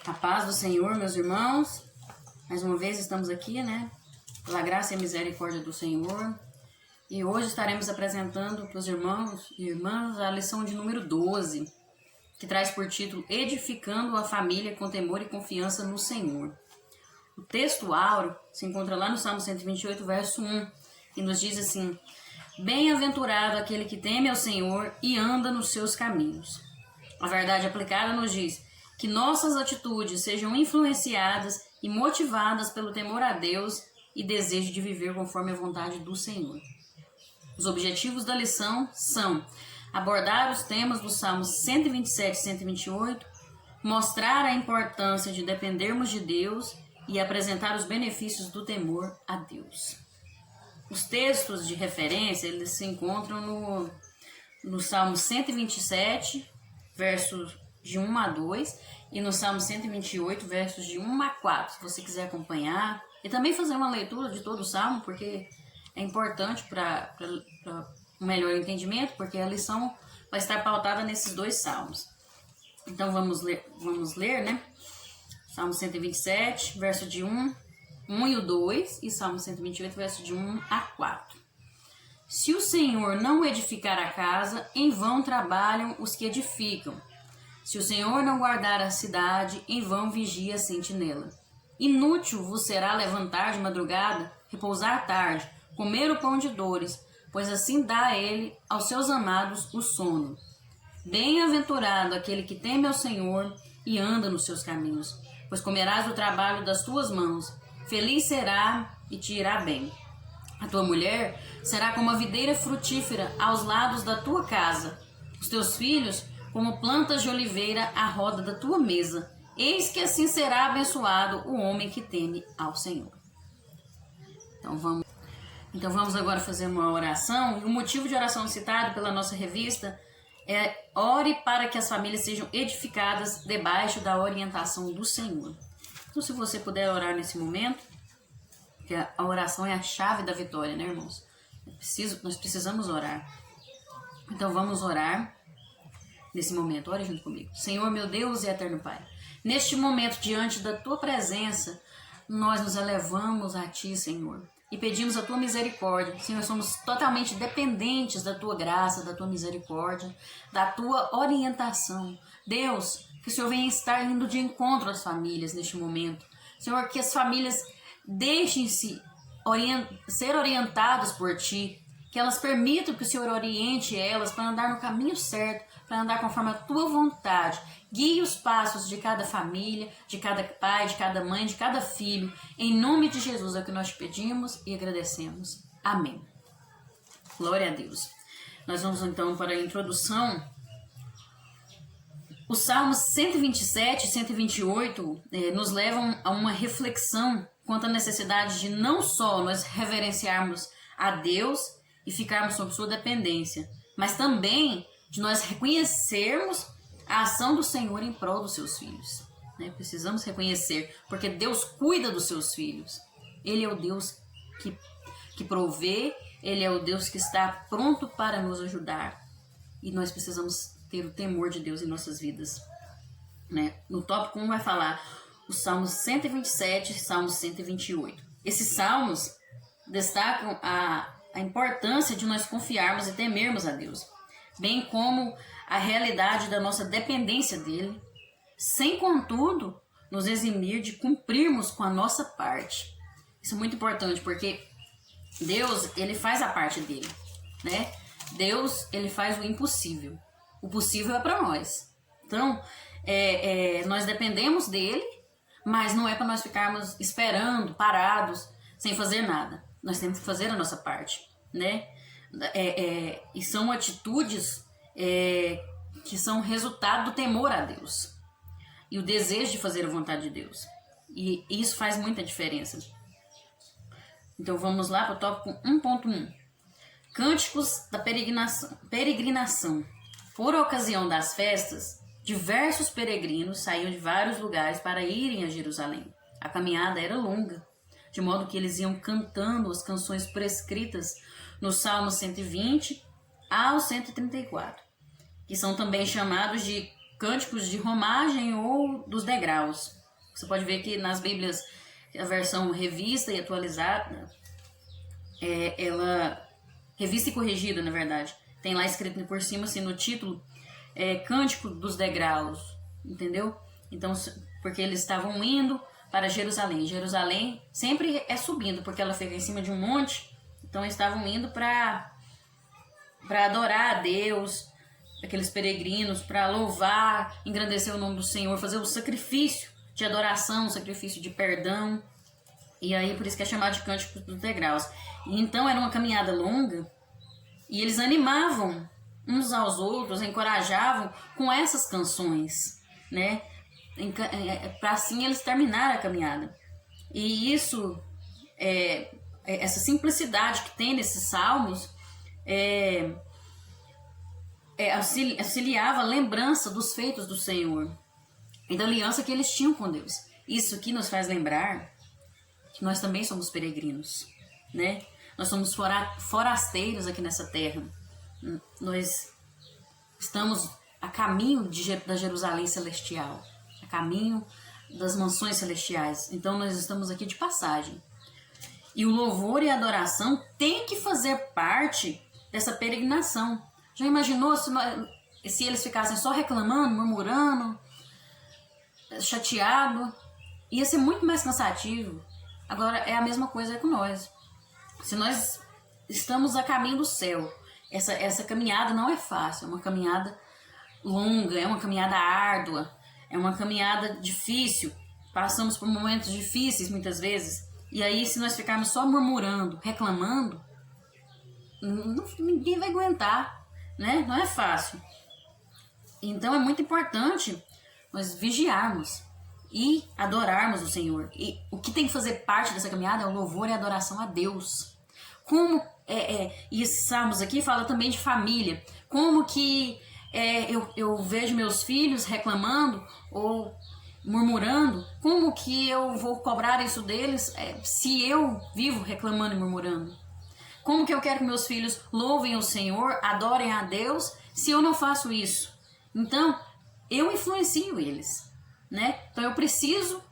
A paz do Senhor, meus irmãos. Mais uma vez estamos aqui, né? Pela graça e misericórdia do Senhor. E hoje estaremos apresentando para os irmãos e irmãs a lição de número 12, que traz por título Edificando a Família com Temor e Confiança no Senhor. O texto áureo se encontra lá no Salmo 128, verso 1, e nos diz assim: Bem-aventurado aquele que teme ao Senhor e anda nos seus caminhos. A verdade aplicada nos diz que nossas atitudes sejam influenciadas e motivadas pelo temor a Deus e desejo de viver conforme a vontade do Senhor. Os objetivos da lição são abordar os temas dos Salmos 127 e 128, mostrar a importância de dependermos de Deus e apresentar os benefícios do temor a Deus. Os textos de referência eles se encontram no Salmo 127, versos de 1 a 2, e no Salmo 128, versos de 1 a 4, se você quiser acompanhar. E também fazer uma leitura de todo o Salmo, porque é importante para um melhor entendimento, porque a lição vai estar pautada nesses dois Salmos. Então vamos ler, né? Salmo 127, verso de 1 e o 2, e Salmo 128, verso de 1 a 4. Se o Senhor não edificar a casa, em vão trabalham os que edificam. Se o Senhor não guardar a cidade, em vão vigia a sentinela. Inútil vos será levantar de madrugada, repousar tarde, comer o pão de dores, pois assim dá a ele, aos seus amados, o sono. Bem-aventurado aquele que teme ao Senhor e anda nos seus caminhos, pois comerás do trabalho das tuas mãos. Feliz será e te irá bem. A tua mulher será como a videira frutífera aos lados da tua casa, os teus filhos como plantas de oliveira à roda da tua mesa. Eis que assim será abençoado o homem que teme ao Senhor. Então vamos agora fazer uma oração. E o motivo de oração citado pela nossa revista é: ore para que as famílias sejam edificadas debaixo da orientação do Senhor. Então, se você puder orar nesse momento, porque a oração é a chave da vitória, né, irmãos? Nós precisamos orar. Então vamos orar nesse momento. Ore junto comigo. Senhor, meu Deus e eterno Pai, neste momento, diante da Tua presença, nós nos elevamos a Ti, Senhor, e pedimos a Tua misericórdia. Senhor, somos totalmente dependentes da Tua graça, da Tua misericórdia, da Tua orientação. Deus, que o Senhor venha estar indo de encontro às famílias neste momento. Senhor, que as famílias deixem-se ser orientadas por Ti, que elas permitam que o Senhor oriente elas para andar no caminho certo, para andar conforme a Tua vontade. Guie os passos de cada família, de cada pai, de cada mãe, de cada filho. Em nome de Jesus é o que nós te pedimos e agradecemos. Amém. Glória a Deus. Nós vamos então para a introdução. Os Salmos 127 e 128 nos levam a uma reflexão quanto à necessidade de não só nós reverenciarmos a Deus e ficarmos sob sua dependência, mas também de nós reconhecermos a ação do Senhor em prol dos seus filhos. Precisamos reconhecer, porque Deus cuida dos seus filhos. Ele é o Deus que provê, Ele é o Deus que está pronto para nos ajudar. E nós precisamos ter o temor de Deus em nossas vidas. No tópico 1 vai falar os Salmos 127 e Salmos 128. Esses salmos destacam a importância de nós confiarmos e temermos a Deus, bem como a realidade da nossa dependência dele, sem, contudo, nos eximir de cumprirmos com a nossa parte. Isso é muito importante, porque Deus, ele faz a parte dele, né? Deus, ele faz o impossível. O possível é para nós. Então, nós dependemos dele, mas não é para nós ficarmos esperando, parados, sem fazer nada. Nós temos que fazer a nossa parte, né? E são atitudes que são resultado do temor a Deus e o desejo de fazer a vontade de Deus. E isso faz muita diferença. Então vamos lá para o tópico 1.1. Cânticos da peregrinação. Por ocasião das festas, diversos peregrinos saíam de vários lugares para irem a Jerusalém. A caminhada era longa, de modo que eles iam cantando as canções prescritas nos Salmos 120 ao 134, que são também chamados de cânticos de romagem ou dos degraus. Você pode ver que nas Bíblias, a versão revista e atualizada, ela revista e corrigida, na verdade, tem lá escrito por cima, assim, no título, Cântico dos Degraus, entendeu? Então, porque eles estavam indo para Jerusalém. Jerusalém sempre é subindo, porque ela fica em cima de um monte. Então, eles estavam indo para adorar a Deus, aqueles peregrinos, para louvar, engrandecer o nome do Senhor, fazer o sacrifício de adoração, o sacrifício de perdão. E aí, por isso que é chamado de Cântico dos Degraus. E então, era uma caminhada longa, e eles animavam uns aos outros, encorajavam com essas canções, né? Para assim eles terminarem a caminhada. E isso, essa simplicidade que tem nesses salmos, auxiliava a lembrança dos feitos do Senhor e da aliança que eles tinham com Deus. Isso aqui nos faz lembrar que nós também somos peregrinos, né? Nós somos forasteiros aqui nessa terra. Nós estamos a caminho da Jerusalém celestial, a caminho das mansões celestiais. Então nós estamos aqui de passagem. E o louvor e a adoração tem que fazer parte dessa peregrinação. Já imaginou se eles ficassem só reclamando, murmurando, chateado? Ia ser muito mais cansativo. Agora é a mesma coisa com nós. Se nós estamos a caminho do céu, essa caminhada não é fácil, é uma caminhada longa, é uma caminhada árdua, é uma caminhada difícil. Passamos por momentos difíceis muitas vezes. E aí, se nós ficarmos só murmurando, reclamando, ninguém vai aguentar, né? Não é fácil. Então é muito importante nós vigiarmos e adorarmos o Senhor. E o que tem que fazer parte dessa caminhada é o louvor e a adoração a Deus. E esses salmos aqui fala também de família. Como que eu vejo meus filhos reclamando ou murmurando, como que eu vou cobrar isso deles se eu vivo reclamando e murmurando? Como que eu quero que meus filhos louvem o Senhor, adorem a Deus, se eu não faço isso? Então, eu influencio eles, né? Então, eu preciso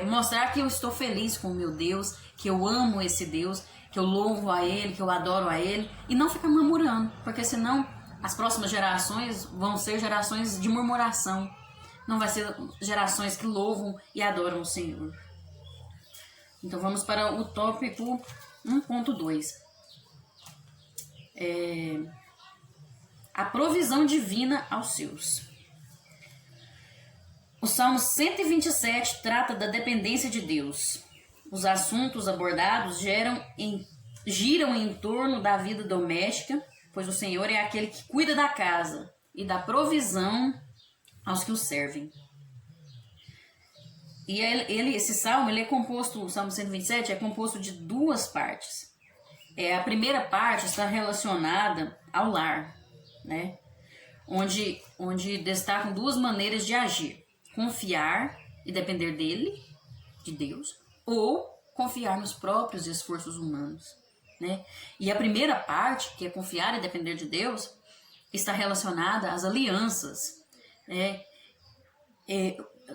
mostrar que eu estou feliz com o meu Deus, que eu amo esse Deus, que eu louvo a Ele, que eu adoro a Ele, e não ficar murmurando, porque senão as próximas gerações vão ser gerações de murmuração. Não vai ser gerações que louvam e adoram o Senhor. Então vamos para o tópico 1.2. A provisão divina aos seus. O Salmo 127 trata da dependência de Deus. Os assuntos abordados giram em torno da vida doméstica, pois o Senhor é aquele que cuida da casa e da provisão aos que o servem. E esse salmo, o Salmo 127 é composto de duas partes. A primeira parte está relacionada ao lar, né? Onde destacam duas maneiras de agir: confiar e depender dele, de Deus, ou confiar nos próprios esforços humanos, né? E a primeira parte, que é confiar e depender de Deus, está relacionada às alianças.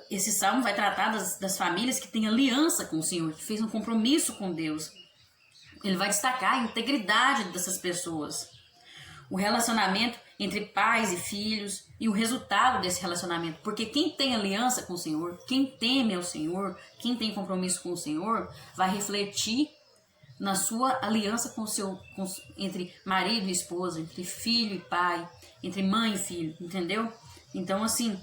Esse salmo vai tratar das famílias que têm aliança com o Senhor, que fez um compromisso com Deus. Ele vai destacar a integridade dessas pessoas, o relacionamento entre pais e filhos e o resultado desse relacionamento. Porque quem tem aliança com o Senhor, quem teme ao Senhor, quem tem compromisso com o Senhor, vai refletir na sua aliança entre marido e esposa, entre filho e pai, entre mãe e filho, entendeu? Então, assim,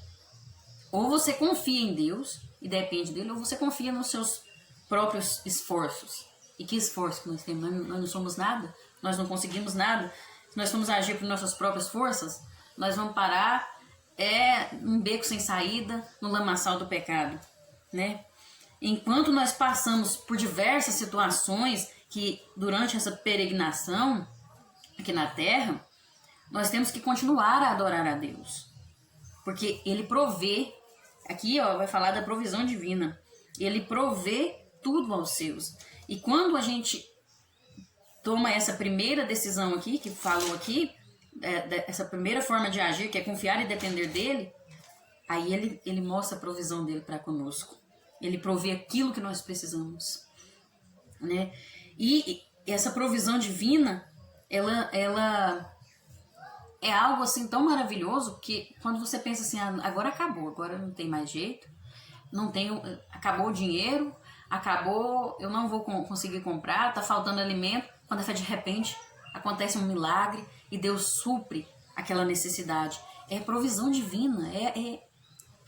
ou você confia em Deus e depende dele, ou você confia nos seus próprios esforços. E que esforço que nós temos? Nós não somos nada, nós não conseguimos nada. Se nós formos agir por nossas próprias forças, nós vamos parar num beco sem saída, no lamaçal do pecado, né? Enquanto nós passamos por diversas situações que durante essa peregrinação aqui na terra, nós temos que continuar a adorar a Deus. Porque Ele provê, aqui vai falar da provisão divina, Ele provê tudo aos seus. E quando a gente toma essa primeira decisão aqui, que falou aqui, essa primeira forma de agir, que é confiar e depender dele, aí ele mostra a provisão dele para conosco. Ele provê aquilo que nós precisamos, né? E essa provisão divina, ela é algo assim tão maravilhoso que quando você pensa assim, agora acabou, agora não tem mais jeito, acabou o dinheiro, acabou, eu não vou conseguir comprar, tá faltando alimento, quando de repente acontece um milagre e Deus supre aquela necessidade. É provisão divina,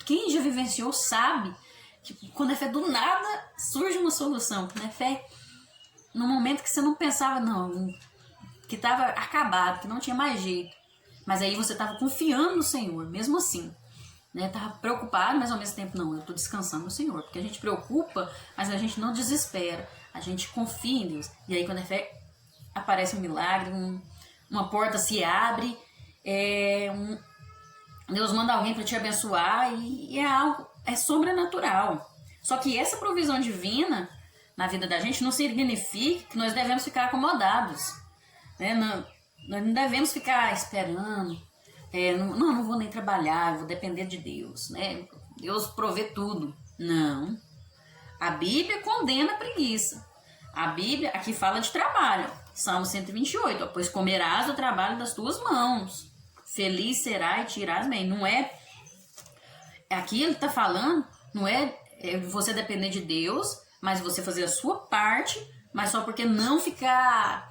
quem já vivenciou sabe que quando é fé, do nada surge uma solução, né? Fé no momento que você não pensava, não, que estava acabado, que não tinha mais jeito, mas aí você estava confiando no Senhor, mesmo assim, né? Tava preocupado, mas ao mesmo tempo não, eu estou descansando no Senhor, porque a gente preocupa, mas a gente não desespera, a gente confia em Deus, e aí quando é fé, aparece um milagre, uma porta se abre, Deus manda alguém para te abençoar, e é algo, é sobrenatural. Só que essa provisão divina na vida da gente não significa que nós devemos ficar acomodados, né? Nós não devemos ficar esperando, não vou nem trabalhar, vou depender de Deus, né? Deus provê tudo. Não. A Bíblia condena a preguiça. A Bíblia aqui fala de trabalho. Salmo 128, pois comerás do trabalho das tuas mãos. Feliz será e te irás bem. Não é... Aqui ele está falando, não é você depender de Deus, mas você fazer a sua parte, mas só porque não ficar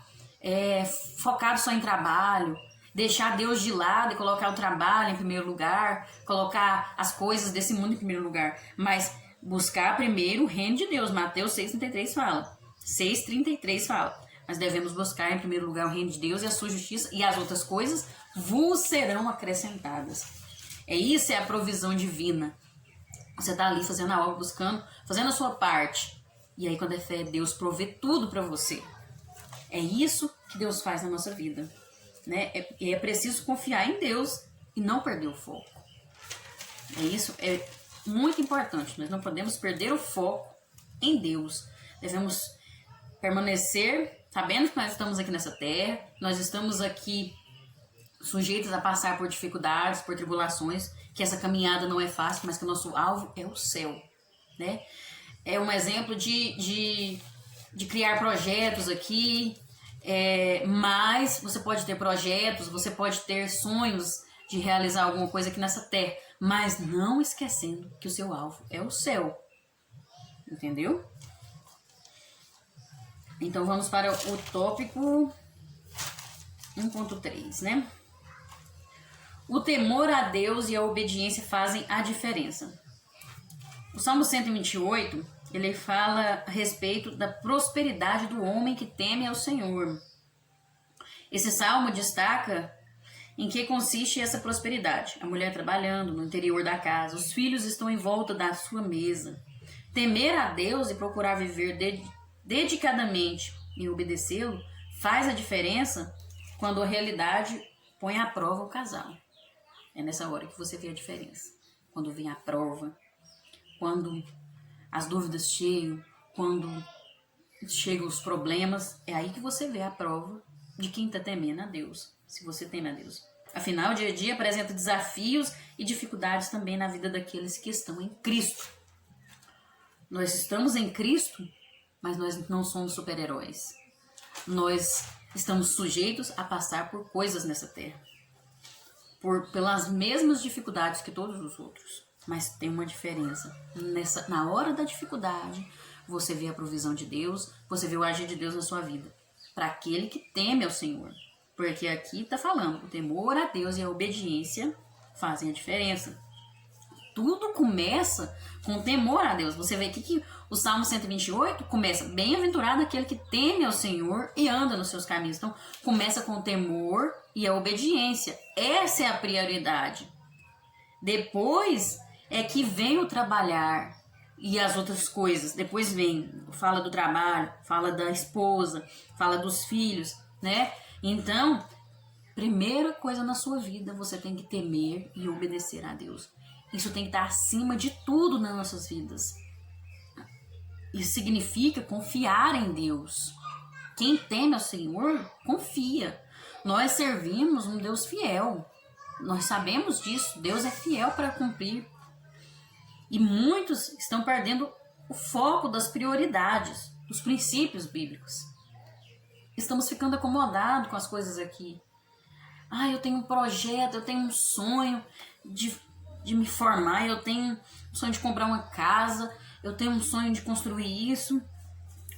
focado só em trabalho, deixar Deus de lado e colocar o trabalho em primeiro lugar, colocar as coisas desse mundo em primeiro lugar, mas buscar primeiro o reino de Deus. Mateus 6,33 fala. 6,33 fala. Mas devemos buscar em primeiro lugar o reino de Deus e a sua justiça, e as outras coisas vos serão acrescentadas. Isso é a provisão divina. Você está ali fazendo a obra, buscando, fazendo a sua parte. E aí quando é fé, Deus provê tudo para você. É isso que Deus faz na nossa vida, né? É preciso confiar em Deus e não perder o foco. Isso é muito importante. Nós não podemos perder o foco em Deus. Devemos permanecer sabendo que nós estamos aqui nessa terra, nós estamos aqui sujeitos a passar por dificuldades, por tribulações, que essa caminhada não é fácil, mas que o nosso alvo é o céu, né? É um exemplo de criar projetos aqui, mas você pode ter projetos, você pode ter sonhos de realizar alguma coisa aqui nessa terra, mas não esquecendo que o seu alvo é o céu, entendeu? Então vamos para o tópico 1.3, né? O temor a Deus e a obediência fazem a diferença. O Salmo 128, ele fala a respeito da prosperidade do homem que teme ao Senhor. Esse salmo destaca em que consiste essa prosperidade. A mulher trabalhando no interior da casa, os filhos estão em volta da sua mesa. Temer a Deus e procurar viver dedicadamente e obedecê-lo faz a diferença quando a realidade põe à prova o casal. É nessa hora que você vê a diferença. Quando vem a prova, quando as dúvidas chegam, quando chegam os problemas, é aí que você vê a prova de quem está temendo a Deus, se você teme a Deus. Afinal, o dia a dia apresenta desafios e dificuldades também na vida daqueles que estão em Cristo. Nós estamos em Cristo, mas nós não somos super-heróis. Nós estamos sujeitos a passar por coisas nessa terra, pelas mesmas dificuldades que todos os outros. Mas tem uma diferença. Na hora da dificuldade, você vê a provisão de Deus, você vê o agir de Deus na sua vida. Para aquele que teme ao Senhor. Porque aqui está falando, o temor a Deus e a obediência fazem a diferença. Tudo começa com temor a Deus. Você vê aqui que o Salmo 128 começa: bem-aventurado aquele que teme ao Senhor e anda nos seus caminhos. Então, começa com o temor e a obediência. Essa é a prioridade. Depois é que vem o trabalhar e as outras coisas. Depois fala do trabalho, fala da esposa, fala dos filhos, né? Então, primeira coisa na sua vida, você tem que temer e obedecer a Deus. Isso tem que estar acima de tudo nas nossas vidas. Isso significa confiar em Deus. Quem teme ao Senhor, confia. Nós servimos um Deus fiel. Nós sabemos disso. Deus é fiel para cumprir. E muitos estão perdendo o foco das prioridades, dos princípios bíblicos. Estamos ficando acomodados com as coisas aqui. Eu tenho um projeto, eu tenho um sonho de me formar, eu tenho um sonho de comprar uma casa, eu tenho um sonho de construir isso.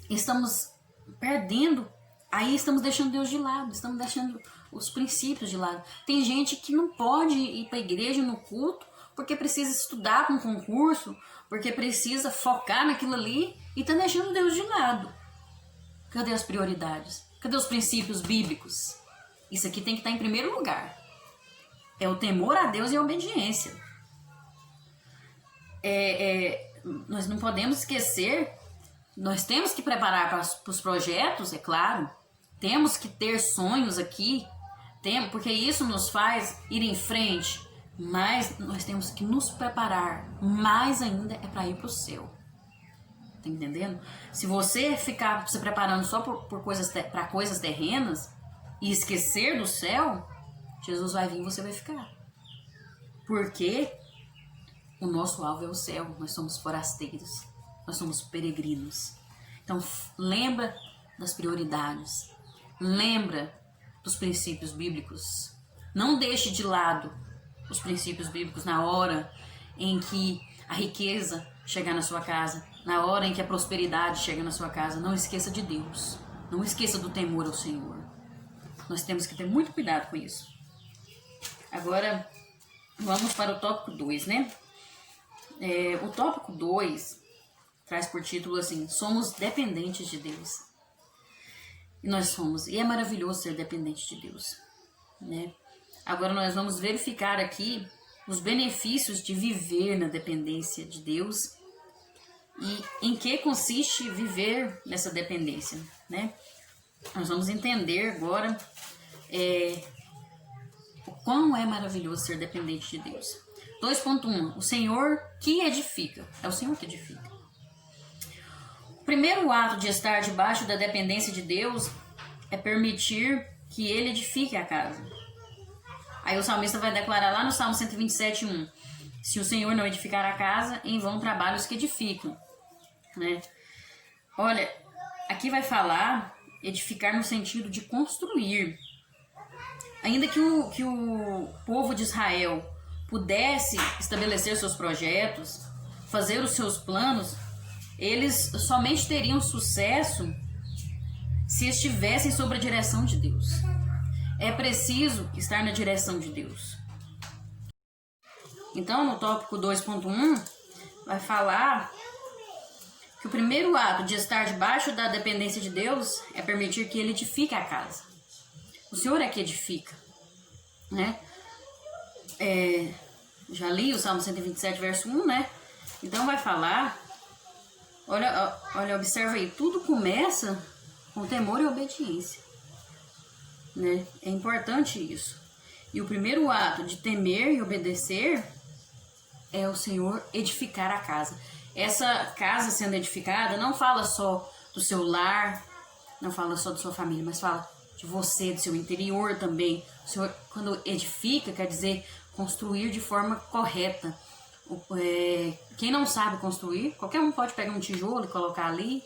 Estamos perdendo, aí estamos deixando Deus de lado, estamos deixando os princípios de lado. Tem gente que não pode ir para a igreja no culto porque precisa estudar para um concurso, porque precisa focar naquilo ali e está deixando Deus de lado. Cadê as prioridades? Cadê os princípios bíblicos? Isso aqui tem que estar em primeiro lugar. É o temor a Deus e a obediência. Nós não podemos esquecer, nós temos que preparar para os projetos, é claro. Temos que ter sonhos aqui, porque isso nos faz ir em frente. Mas nós temos que nos preparar mais ainda é para ir para o céu. Tá entendendo? Se você ficar se preparando só para coisas terrenas e esquecer do céu, Jesus vai vir e você vai ficar. Porque o nosso alvo é o céu. Nós somos forasteiros. Nós somos peregrinos. Então lembra das prioridades. Lembra dos princípios bíblicos. Não deixe de lado os princípios bíblicos na hora em que a riqueza chegar na sua casa, na hora em que a prosperidade chega na sua casa. Não esqueça de Deus. Não esqueça do temor ao Senhor. Nós temos que ter muito cuidado com isso. Agora, vamos para o tópico 2, né? O tópico 2 traz por título assim: somos dependentes de Deus. E nós somos. E é maravilhoso ser dependente de Deus, né? Agora nós vamos verificar aqui os benefícios de viver na dependência de Deus e em que consiste viver nessa dependência, né? Nós vamos entender agora o quão é maravilhoso ser dependente de Deus. 2.1. O Senhor que edifica. É o Senhor que edifica. O primeiro ato de estar debaixo da dependência de Deus é permitir que Ele edifique a casa. Aí o salmista vai declarar lá no Salmo 127:1: se o Senhor não edificar a casa, em vão trabalham os que edificam, né? Olha, aqui vai falar edificar no sentido de construir. Ainda que o povo de Israel pudesse estabelecer seus projetos, fazer os seus planos, eles somente teriam sucesso se estivessem sob a direção de Deus. É preciso estar na direção de Deus. Então, no tópico 2.1, vai falar que o primeiro ato de estar debaixo da dependência de Deus é permitir que Ele edifique a casa. O Senhor é que edifica, né? Já li o Salmo 127, verso 1, né? Então vai falar, olha, observa aí, tudo começa com temor e obediência, né? É importante isso. E o primeiro ato de temer e obedecer é o Senhor edificar a casa. Essa casa sendo edificada não fala só do seu lar, não fala só da sua família, mas fala de você, do seu interior também. O Senhor, quando edifica, quer dizer construir de forma correta. Quem não sabe construir, qualquer um pode pegar um tijolo e colocar ali,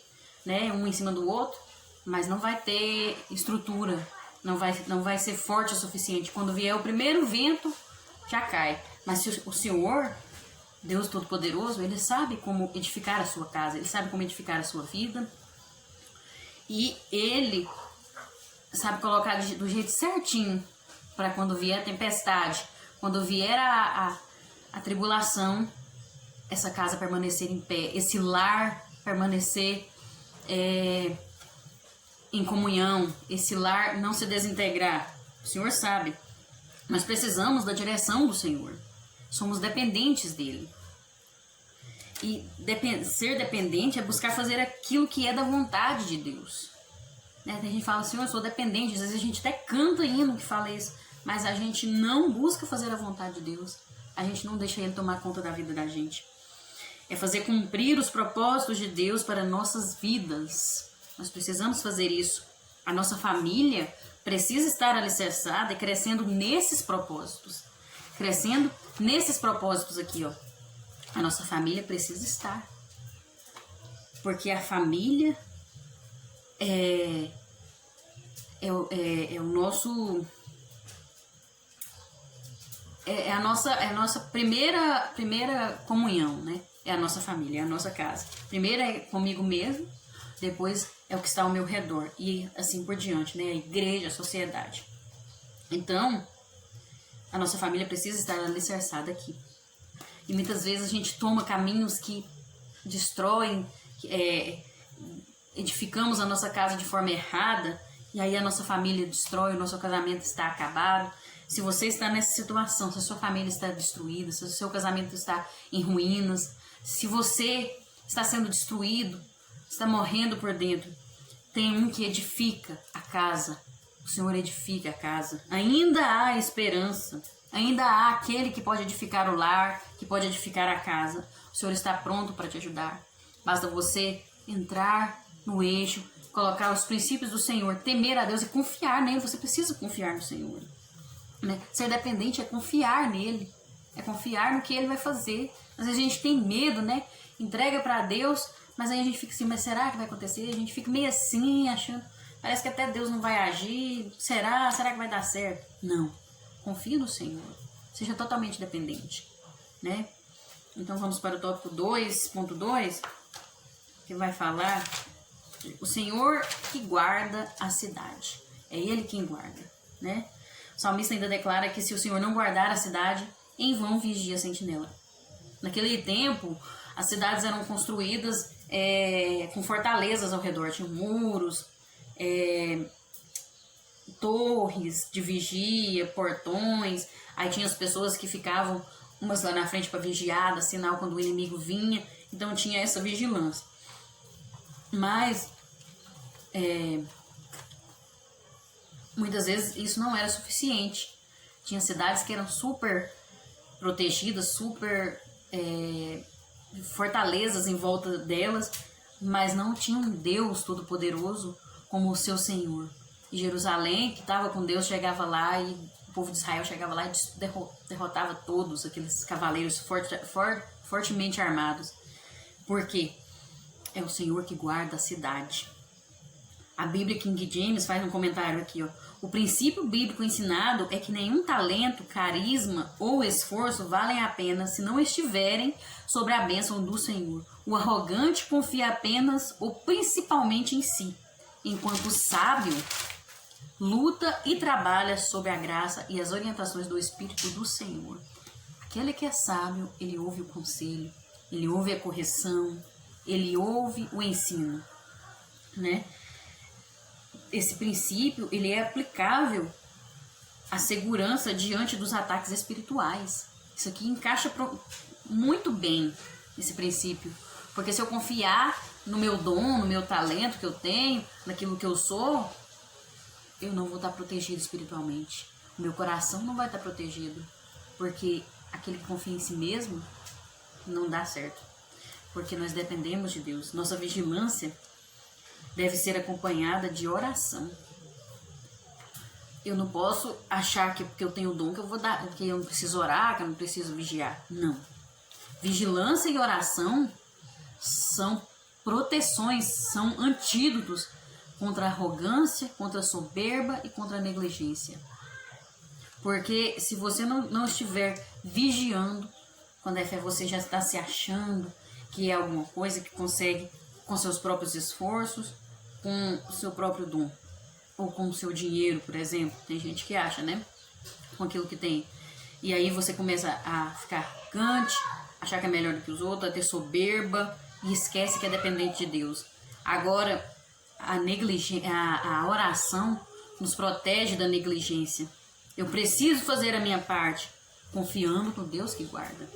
né, um em cima do outro, mas não vai ter estrutura, não vai ser forte o suficiente. Quando vier o primeiro vento, já cai. Mas se o Senhor, Deus Todo-Poderoso, Ele sabe como edificar a sua casa, Ele sabe como edificar a sua vida, e Ele sabe colocar do jeito certinho para quando vier a tempestade, quando vier a tribulação, essa casa permanecer em pé, esse lar permanecer em comunhão, esse lar não se desintegrar. O Senhor sabe. Nós precisamos da direção do Senhor. Somos dependentes dele. E ser dependente é buscar fazer aquilo que é da vontade de Deus. Né? Tem gente que fala assim, eu sou dependente. Às vezes a gente até canta hino que fala isso, mas a gente não busca fazer a vontade de Deus. A gente não deixa Ele tomar conta da vida da gente. É fazer cumprir os propósitos de Deus para nossas vidas. Nós precisamos fazer isso. A nossa família precisa estar alicerçada e crescendo nesses propósitos. Crescendo nesses propósitos aqui, ó. A nossa família precisa estar. Porque a família é o nosso... É a nossa primeira comunhão, né? É a nossa família, é a nossa casa. Primeiro é comigo mesmo, depois é o que está ao meu redor. E assim por diante, né? A igreja, a sociedade. Então, a nossa família precisa estar alicerçada aqui. E muitas vezes a gente toma caminhos que destroem, edificamos a nossa casa de forma errada, e aí a nossa família destrói, o nosso casamento está acabado. Se você está nessa situação, se a sua família está destruída, se o seu casamento está em ruínas, se você está sendo destruído, está morrendo por dentro, tem um que edifica a casa. O Senhor edifica a casa. Ainda há esperança. Ainda há aquele que pode edificar o lar, que pode edificar a casa. O Senhor está pronto para te ajudar. Basta você entrar no eixo, colocar os princípios do Senhor, temer a Deus e confiar nele. Você precisa confiar no Senhor. Né? Ser dependente é confiar nele, é confiar no que ele vai fazer. Às vezes a gente tem medo, né? Entrega para Deus, mas aí a gente fica assim, mas será que vai acontecer? A gente fica meio assim, achando, parece que até Deus não vai agir. Será que vai dar certo? Não, confie no Senhor, seja totalmente dependente, né? Então vamos para o tópico 2.2, que vai falar o Senhor que guarda a cidade. É Ele quem guarda, né? O salmista ainda declara que se o Senhor não guardar a cidade, em vão vigia a sentinela. Naquele tempo, as cidades eram construídas com fortalezas ao redor. Tinham muros, torres de vigia, portões. Aí tinha as pessoas que ficavam umas lá na frente para vigiar, dar sinal quando o inimigo vinha. Então tinha essa vigilância. Mas muitas vezes isso não era suficiente. Tinha cidades que eram super protegidas, super fortalezas em volta delas, mas não tinham um Deus Todo-Poderoso como o seu Senhor. E Jerusalém, que estava com Deus, chegava lá e o povo de Israel chegava lá e derrotava todos aqueles cavaleiros fortemente armados. Por quê? É o Senhor que guarda a cidade. A Bíblia King James faz um comentário aqui, ó. O princípio bíblico ensinado é que nenhum talento, carisma ou esforço valem a pena se não estiverem sobre a bênção do Senhor. O arrogante confia apenas ou principalmente em si, enquanto o sábio luta e trabalha sob a graça e as orientações do Espírito do Senhor. Aquele que é sábio, ele ouve o conselho, ele ouve a correção, ele ouve o ensino, né? Esse princípio, ele é aplicável à segurança diante dos ataques espirituais. Isso aqui encaixa muito bem, esse princípio. Porque se eu confiar no meu dom, no meu talento que eu tenho, naquilo que eu sou, eu não vou estar protegido espiritualmente. O meu coração não vai estar protegido. Porque aquele que confia em si mesmo não dá certo. Porque nós dependemos de Deus. Nossa vigilância deve ser acompanhada de oração. Eu não posso achar que porque eu tenho dom que eu vou dar, que eu não preciso orar, que eu não preciso vigiar. Não. Vigilância e oração são proteções, são antídotos contra a arrogância, contra a soberba e contra a negligência. Porque se você não estiver vigiando, quando você já está se achando que é alguma coisa que consegue com seus próprios esforços, com o seu próprio dom, ou com o seu dinheiro, por exemplo. Tem gente que acha, né? Com aquilo que tem. E aí você começa a ficar arrogante, achar que é melhor do que os outros, a ter soberba, e esquece que é dependente de Deus. Agora, a oração nos protege da negligência. Eu preciso fazer a minha parte, confiando no Deus que guarda.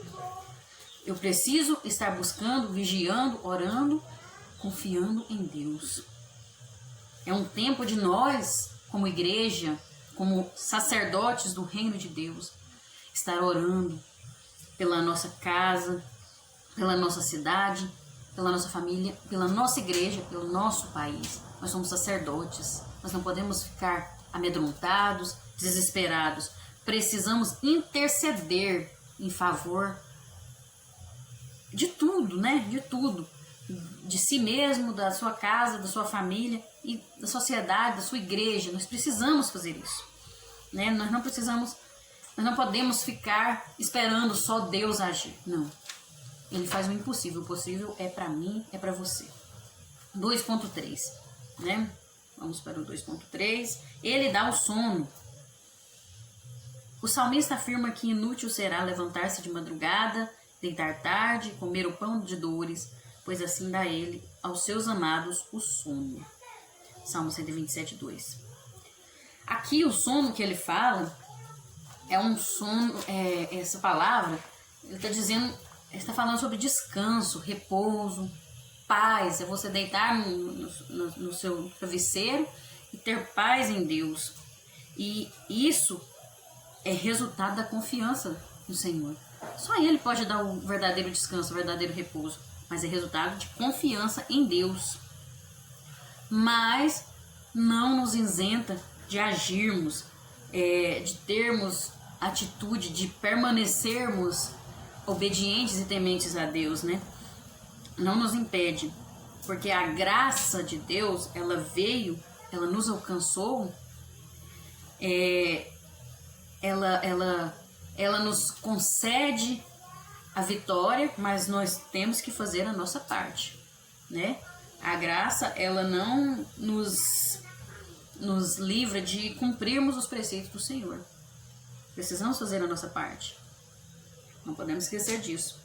Eu preciso estar buscando, vigiando, orando, confiando em Deus. É um tempo de nós, como igreja, como sacerdotes do reino de Deus, estar orando pela nossa casa, pela nossa cidade, pela nossa família, pela nossa igreja, pelo nosso país. Nós somos sacerdotes. Nós não podemos ficar amedrontados, desesperados. Precisamos interceder em favor de tudo, né? De tudo. De si mesmo, da sua casa, da sua família e da sociedade, da sua igreja. Nós precisamos fazer isso, né? Nós não podemos ficar esperando só Deus agir. Não. Ele faz o impossível. O possível é para mim, é para você. 2.3, né? Vamos para o 2.3. Ele dá o sono. O salmista afirma que inútil será levantar-se de madrugada, deitar tarde, comer o pão de dores, pois assim dá ele aos seus amados o sono. Salmo 127:2. Aqui o sono que ele fala é um sono, essa palavra, ele está falando sobre descanso, repouso, paz, é você deitar no seu travesseiro e ter paz em Deus. E isso é resultado da confiança no Senhor. Só Ele pode dar o verdadeiro descanso, o verdadeiro repouso, mas é resultado de confiança em Deus. Mas não nos isenta de agirmos, de termos atitude, de permanecermos obedientes e tementes a Deus, né? Não nos impede, porque a graça de Deus, ela veio, ela nos alcançou, ela nos concede a vitória, mas nós temos que fazer a nossa parte, né? A graça, ela não nos livra de cumprirmos os preceitos do Senhor. Precisamos fazer a nossa parte. Não podemos esquecer disso.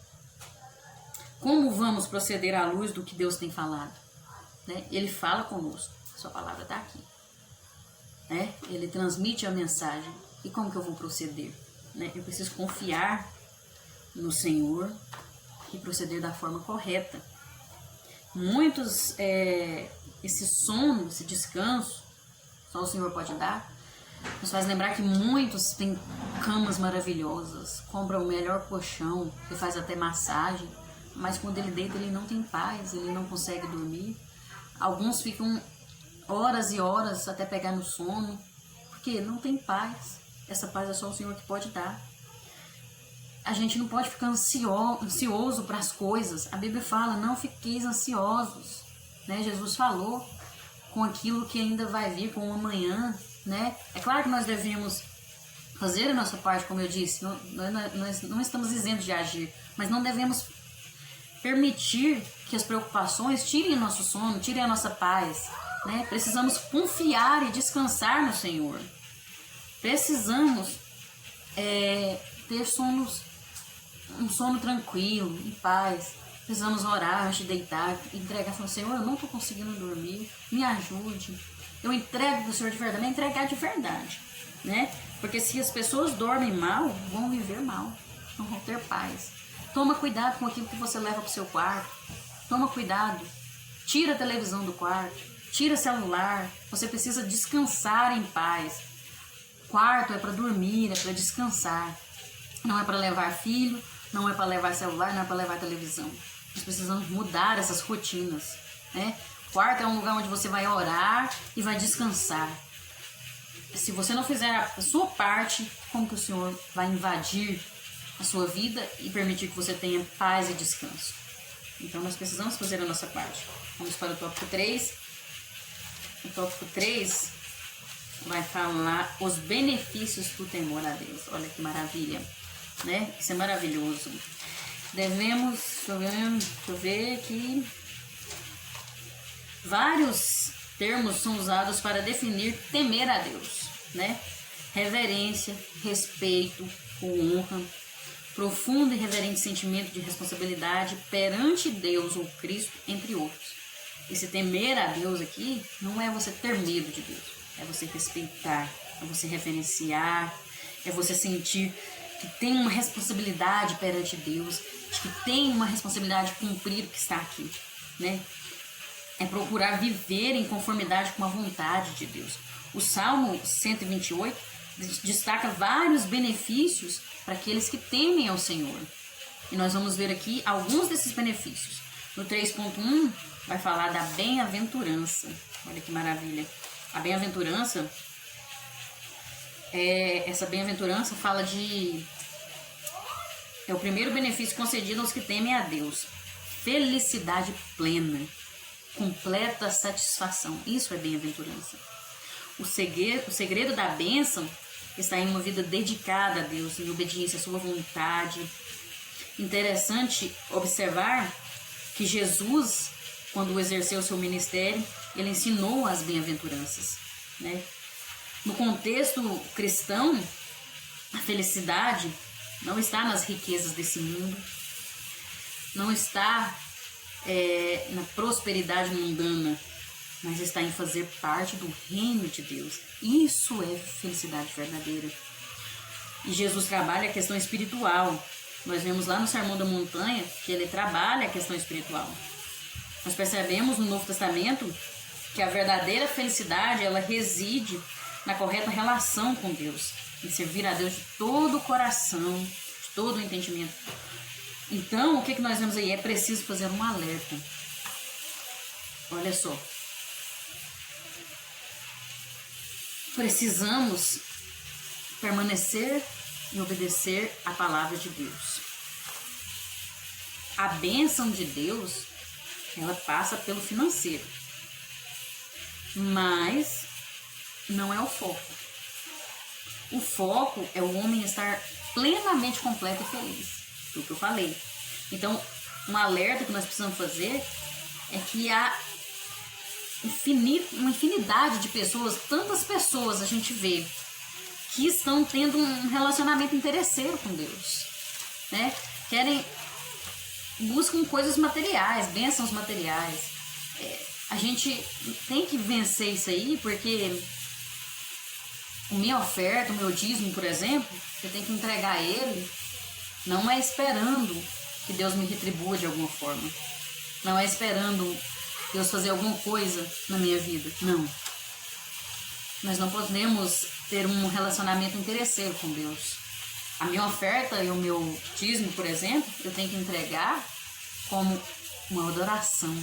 Como vamos proceder à luz do que Deus tem falado? Né? Ele fala conosco. A sua palavra está aqui. Né? Ele transmite a mensagem. E como que eu vou proceder? Né? Eu preciso confiar no Senhor e proceder da forma correta. Muitos, esse sono, esse descanso, só o Senhor pode dar, nos faz lembrar que muitos têm camas maravilhosas, compram o melhor colchão, que faz até massagem, mas quando ele deita ele não tem paz, ele não consegue dormir. Alguns ficam horas e horas até pegar no sono, porque não tem paz. Essa paz é só o Senhor que pode dar. A gente não pode ficar ansioso para as coisas. A Bíblia fala, não fiqueis ansiosos, né? Jesus falou com aquilo que ainda vai vir, com o amanhã, né? É claro que nós devemos fazer a nossa parte, como eu disse, nós não estamos isentos de agir, mas não devemos permitir que as preocupações tirem o nosso sono, tirem a nossa paz, né? Precisamos confiar e descansar no Senhor. Precisamos ter um sono tranquilo, em paz. Precisamos orar antes de deitar, entregar ao Senhor, eu não estou conseguindo dormir, me ajude. Eu entrego para o Senhor de verdade, entregar de verdade, né? Porque se as pessoas dormem mal, vão viver mal, não vão ter paz. Toma cuidado com aquilo que você leva para o seu quarto. Toma cuidado. Tira a televisão do quarto, tira o celular. Você precisa descansar em paz. Quarto é para dormir, é para descansar. Não é para levar filho, não é para levar celular, não é para levar televisão. Nós precisamos mudar essas rotinas, né? Quarto é um lugar onde você vai orar e vai descansar. Se você não fizer a sua parte, como que o Senhor vai invadir a sua vida e permitir que você tenha paz e descanso? Então nós precisamos fazer a nossa parte. Vamos para o tópico 3. O tópico 3 vai falar os benefícios do temor a Deus. Olha que maravilha, né? Isso é maravilhoso. Devemos, deixa eu ver aqui, vários termos são usados para definir temer a Deus, né? Reverência, respeito, honra, profundo e reverente sentimento de responsabilidade perante Deus ou Cristo, entre outros. Esse temer a Deus aqui não é você ter medo de Deus, é você respeitar, é você reverenciar, é você sentir que tem uma responsabilidade perante Deus, de que tem uma responsabilidade de cumprir o que está aqui, né? É procurar viver em conformidade com a vontade de Deus. O Salmo 128 destaca vários benefícios para aqueles que temem ao Senhor. E nós vamos ver aqui alguns desses benefícios. No 3.1 vai falar da bem-aventurança. Olha que maravilha. A bem-aventurança essa bem-aventurança fala de... É o primeiro benefício concedido aos que temem a Deus. Felicidade plena, completa satisfação. Isso é bem-aventurança. O segredo da bênção está em uma vida dedicada a Deus, em obediência à sua vontade. Interessante observar que Jesus, quando exerceu o seu ministério, ele ensinou as bem-aventuranças, né? No contexto cristão, a felicidade não está nas riquezas desse mundo, não está na prosperidade mundana, mas está em fazer parte do reino de Deus. Isso é felicidade verdadeira. E Jesus trabalha a questão espiritual. Nós vemos lá no Sermão da Montanha que ele trabalha a questão espiritual. Nós percebemos no Novo Testamento que a verdadeira felicidade, ela reside na correta relação com Deus, em servir a Deus de todo o coração, de todo o entendimento. Então, o que nós vemos aí? É preciso fazer um alerta. Olha só. Precisamos permanecer e obedecer a palavra de Deus. A bênção de Deus, ela passa pelo financeiro, mas não é o foco. O foco é o homem estar plenamente completo e feliz, tudo que eu falei. Então, um alerta que nós precisamos fazer é que há uma infinidade de pessoas, tantas pessoas a gente vê que estão tendo um relacionamento interesseiro com Deus, né? Buscam coisas materiais, bênçãos materiais. A gente tem que vencer isso aí, porque a minha oferta, o meu dízimo, por exemplo, eu tenho que entregar ele, não é esperando que Deus me retribua de alguma forma, não é esperando Deus fazer alguma coisa na minha vida, não. Nós não podemos ter um relacionamento interesseiro com Deus. A minha oferta e o meu dízimo, por exemplo, eu tenho que entregar como uma adoração,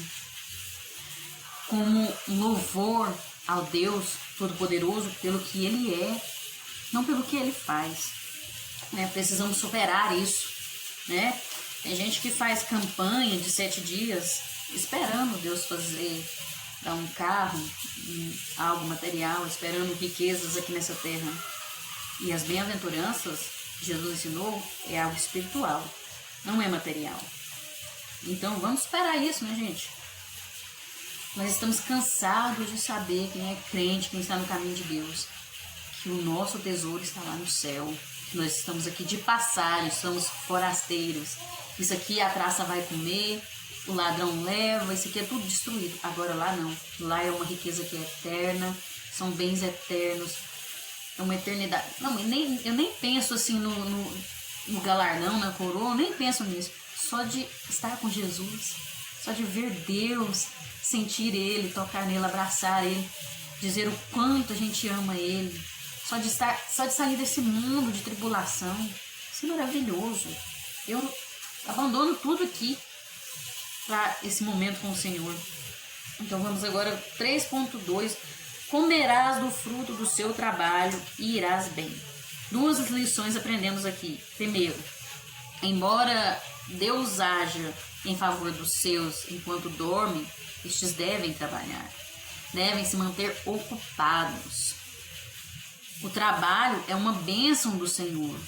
como um louvor ao Deus Todo-Poderoso pelo que Ele é, não pelo que Ele faz, né? Precisamos superar isso, né? Tem gente que faz campanha de 7 dias esperando Deus dar um carro, algo material, esperando riquezas aqui nessa terra. E as bem-aventuranças que Jesus ensinou é algo espiritual, não é material. Então vamos superar isso, né, gente? Nós estamos cansados de saber quem é crente, quem está no caminho de Deus, que o nosso tesouro está lá no céu, que nós estamos aqui de passagem, somos forasteiros. Isso aqui a traça vai comer, o ladrão leva, isso aqui é tudo destruído. Agora lá não, lá é uma riqueza que é eterna, são bens eternos, é uma eternidade. Não, eu nem penso assim no galardão, na coroa, eu nem penso nisso. Só de estar com Jesus, só de ver Deus, sentir Ele, tocar nele, abraçar Ele, dizer o quanto a gente ama Ele, só de sair desse mundo de tribulação, isso é maravilhoso. Eu abandono tudo aqui para esse momento com o Senhor. Então vamos agora 3.2. Comerás do fruto do seu trabalho e irás bem. 2 lições aprendemos aqui. Primeiro, embora Deus haja em favor dos seus enquanto dormem, estes devem trabalhar, devem se manter ocupados. O trabalho é uma bênção do Senhor.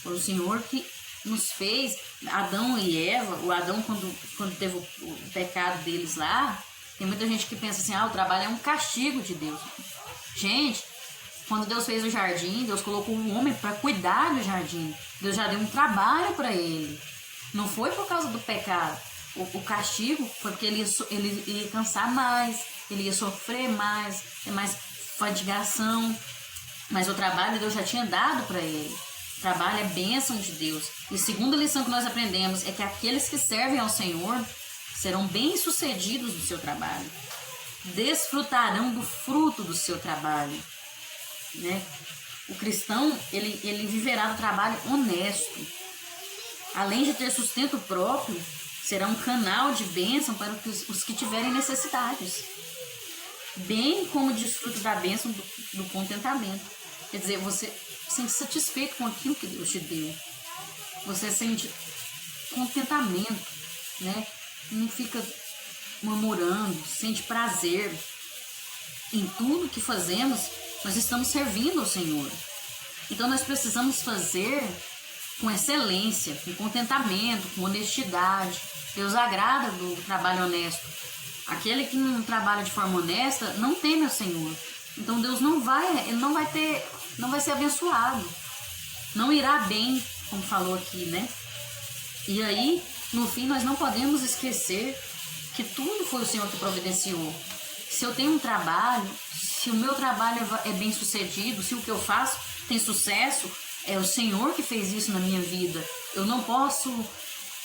Foi o Senhor que nos fez. Adão e Eva, o Adão quando teve o pecado deles lá, tem muita gente que pensa assim, o trabalho é um castigo de Deus. Gente, quando Deus fez o jardim, Deus colocou um homem para cuidar do jardim. Deus já deu um trabalho para ele. Não foi por causa do pecado. O castigo foi porque ele ia cansar mais, ele ia sofrer mais, ter mais fadigação. Mas o trabalho Deus já tinha dado para ele. O trabalho é bênção de Deus. E a segunda lição que nós aprendemos é que aqueles que servem ao Senhor serão bem-sucedidos no seu trabalho. Desfrutarão do fruto do seu trabalho, né? O cristão, ele viverá do trabalho honesto. Além de ter sustento próprio, será um canal de bênção para os que tiverem necessidades, bem como desfruto da bênção do contentamento. Quer dizer, você se sente satisfeito com aquilo que Deus te deu. Você sente contentamento, né? Não fica murmurando, sente prazer. Em tudo que fazemos, nós estamos servindo ao Senhor. Então nós precisamos fazer com excelência, com contentamento, com honestidade. Deus agrada do trabalho honesto. Aquele que não trabalha de forma honesta não teme ao Senhor. Então Deus não vai ser abençoado. Não irá bem, como falou aqui, né? E aí, no fim, nós não podemos esquecer que tudo foi o Senhor que providenciou. Se eu tenho um trabalho, se o meu trabalho é bem sucedido, se o que eu faço tem sucesso, é o Senhor que fez isso na minha vida. Eu não posso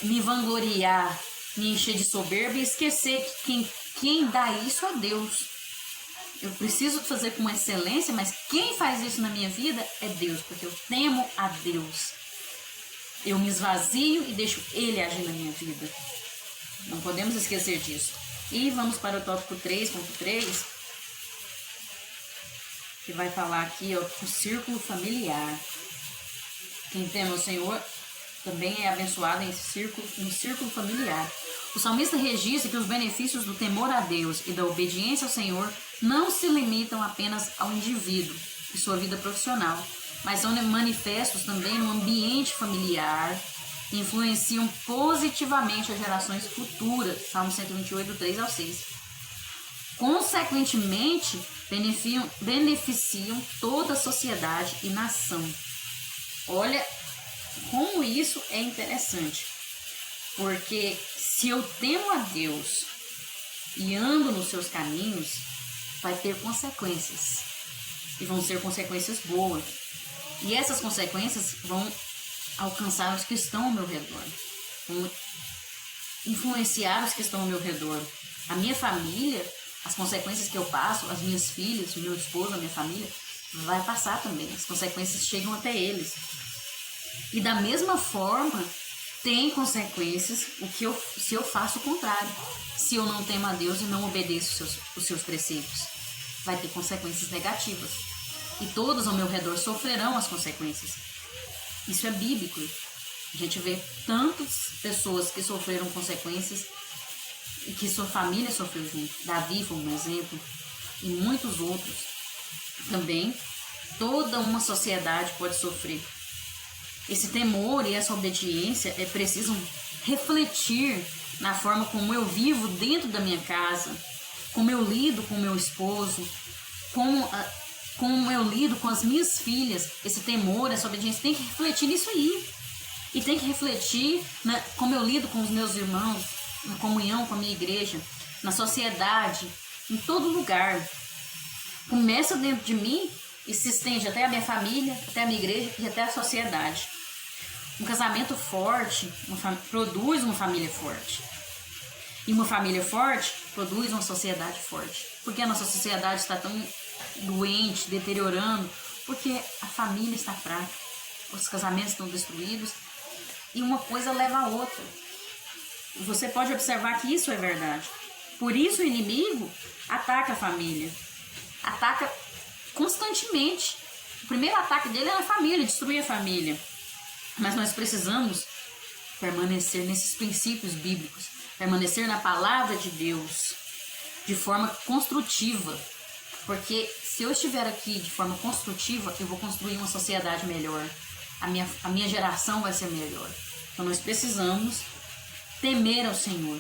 me vangloriar, me encher de soberba e esquecer que quem dá isso é Deus. Eu preciso fazer com excelência, mas quem faz isso na minha vida é Deus, porque eu temo a Deus. Eu me esvazio e deixo Ele agir na minha vida. Não podemos esquecer disso. E vamos para o tópico 3.3, que vai falar aqui, ó, o círculo familiar. Quem teme o Senhor também é abençoado no círculo familiar. O salmista registra que os benefícios do temor a Deus e da obediência ao Senhor não se limitam apenas ao indivíduo e sua vida profissional, mas são manifestos também no ambiente familiar e influenciam positivamente as gerações futuras. Salmo 128, do 3 ao 6. Consequentemente, beneficiam toda a sociedade e nação. Olha como isso é interessante, porque se eu temo a Deus e ando nos seus caminhos, vai ter consequências, e vão ser consequências boas, e essas consequências vão alcançar os que estão ao meu redor, vão influenciar os que estão ao meu redor. A minha família, as consequências que eu passo, as minhas filhas, o meu esposo, a minha família, vai passar também, as consequências chegam até eles. E da mesma forma, tem consequências se eu faço o contrário. Se eu não temo a Deus e não obedeço os seus preceitos, vai ter consequências negativas. E todos ao meu redor sofrerão as consequências. Isso é bíblico. A gente vê tantas pessoas que sofreram consequências e que sua família sofreu junto. Davi foi um exemplo. E muitos outros também. Toda uma sociedade pode sofrer. Esse temor e essa obediência precisam refletir na forma como eu vivo dentro da minha casa, como eu lido com meu esposo, como eu lido com as minhas filhas. Esse temor, essa obediência tem que refletir nisso aí. E tem que refletir como eu lido com os meus irmãos, na comunhão com a minha igreja, na sociedade, em todo lugar. Começa dentro de mim e se estende até a minha família, até a minha igreja e até a sociedade. Um casamento forte produz uma família forte. E uma família forte produz uma sociedade forte. Por que a nossa sociedade está tão doente, deteriorando? Porque a família está fraca, os casamentos estão destruídos e uma coisa leva a outra. Você pode observar que isso é verdade. Por isso o inimigo ataca a família. Ataca constantemente. O primeiro ataque dele é na família, destruir a família. Mas nós precisamos permanecer nesses princípios bíblicos, permanecer na palavra de Deus de forma construtiva. Porque se eu estiver aqui de forma construtiva, eu vou construir uma sociedade melhor. A minha geração vai ser melhor. Então nós precisamos temer ao Senhor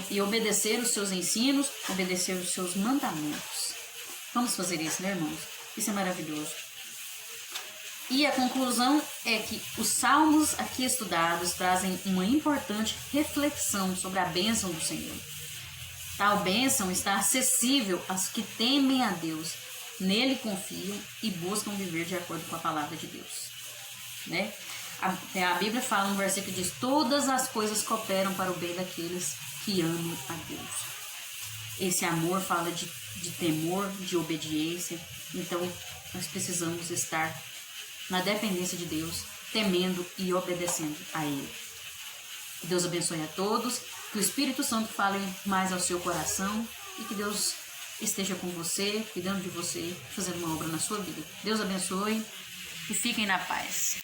e obedecer os seus ensinos, obedecer os seus mandamentos. Vamos fazer isso, né, irmãos? Isso é maravilhoso. E a conclusão é que os salmos aqui estudados trazem uma importante reflexão sobre a bênção do Senhor. Tal bênção está acessível aos que temem a Deus, nele confiam e buscam viver de acordo com a palavra de Deus. Né? A Bíblia fala no versículo que diz: todas as coisas cooperam para o bem daqueles que amam a Deus. Esse amor fala de temor, de obediência. Então nós precisamos estar na dependência de Deus, temendo e obedecendo a Ele. Que Deus abençoe a todos, que o Espírito Santo fale mais ao seu coração e que Deus esteja com você, cuidando de você, fazendo uma obra na sua vida. Deus abençoe e fiquem na paz.